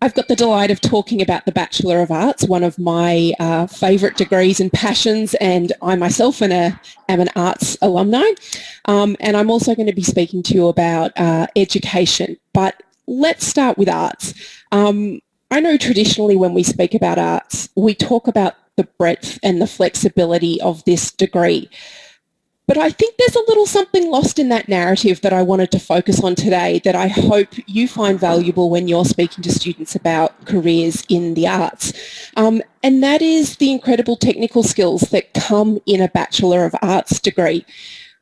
I've got the delight of talking about the Bachelor of Arts, one of my favourite degrees and passions, and I myself am an arts alumni. And I'm also going to be speaking to you about education. But let's start with arts. I know traditionally when we speak about arts, we talk about the breadth and the flexibility of this degree. But I think there's a little something lost in that narrative that I wanted to focus on today that I hope you find valuable when you're speaking to students about careers in the arts. And that is the incredible technical skills that come in a Bachelor of Arts degree.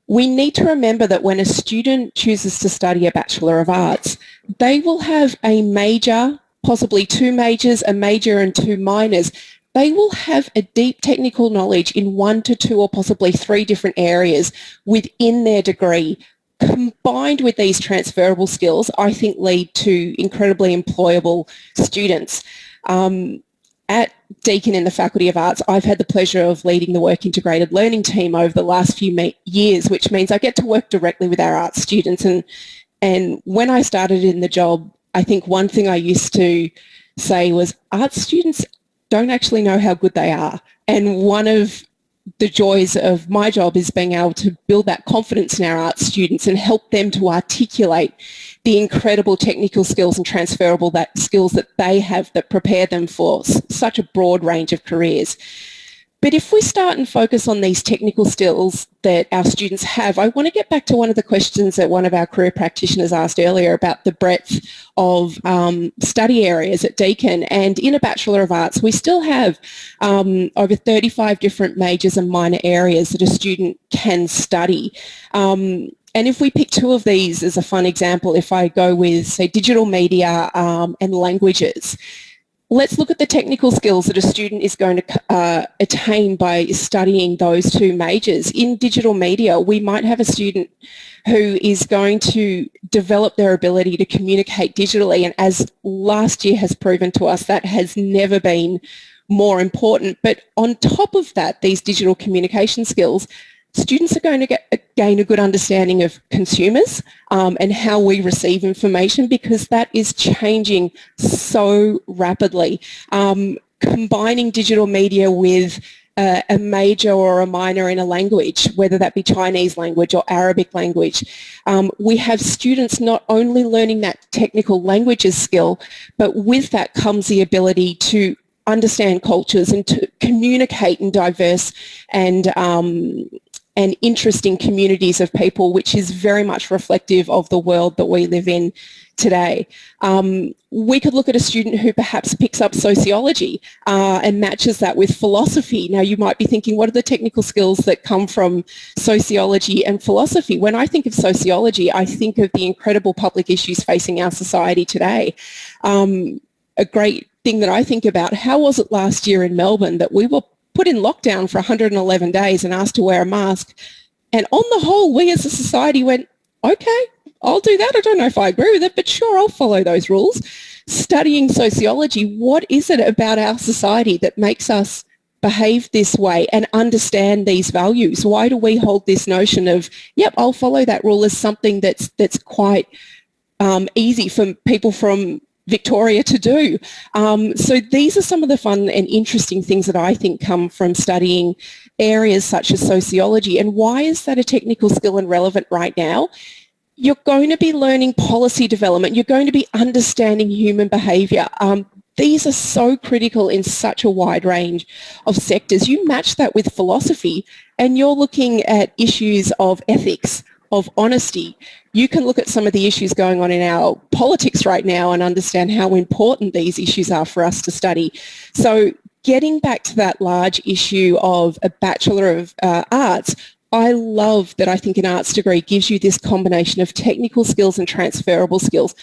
We need to remember that when a student chooses to study a Bachelor of Arts, they will have a major, possibly two majors, a major and two minors. They will have a deep technical knowledge in one to two or possibly three different areas within their degree. Combined with these transferable skills, I think lead to incredibly employable students. At Deakin in the Faculty of Arts, I've had the pleasure of leading the work integrated learning team over the last few years, which means I get to work directly with our arts students. And when I started in the job, I think one thing I used to say was arts students don't actually know how good they are. And one of the joys of my job is being able to build that confidence in our arts students and help them to articulate the incredible technical skills and transferable skills that they have that prepare them for such a broad range of careers. But if we start and focus on these technical skills that our students have, I want to get back to one of the questions that one of our career practitioners asked earlier about the breadth of study areas at Deakin. And in a Bachelor of Arts, we still have over 35 different majors and minor areas that a student can study. And if we pick two of these as a fun example, if I go with, say, digital media and languages, let's look at the technical skills that a student is going to attain by studying those two majors. In digital media, we might have a student who is going to develop their ability to communicate digitally, and as last year has proven to us, that has never been more important. But on top of that, these digital communication skills, students are going to gain a good understanding of consumers and how we receive information, because that is changing so rapidly. Combining digital media with a major or a minor in a language, whether that be Chinese language or Arabic language, we have students not only learning that technical languages skill, but with that comes the ability to understand cultures and to communicate in diverse and interesting communities of people, which is very much reflective of the world that we live in today. We could look at a student who perhaps picks up sociology and matches that with philosophy. Now, you might be thinking, what are the technical skills that come from sociology and philosophy? When I think of sociology, I think of the incredible public issues facing our society today. A great thing that I think about, how was it last year in Melbourne that we were put in lockdown for 111 days and asked to wear a mask? And on the whole, we as a society went, okay, I'll do that. I don't know if I agree with it, but sure, I'll follow those rules. Studying sociology, what is it about our society that makes us behave this way and understand these values? Why do we hold this notion of, yep, I'll follow that rule as something that's quite easy for people from Victoria to do? So these are some of the fun and interesting things that I think come from studying areas such as sociology. And why is that a technical skill and relevant right now? You're going to be learning policy development. You're going to be understanding human behaviour. These are so critical in such a wide range of sectors. You match that with philosophy and you're looking at issues of ethics, of honesty. You can look at some of the issues going on in our politics right now and understand how important these issues are for us to study. So getting back to that large issue of a Bachelor of Arts, I love that I think an arts degree gives you this combination of technical skills and transferable skills,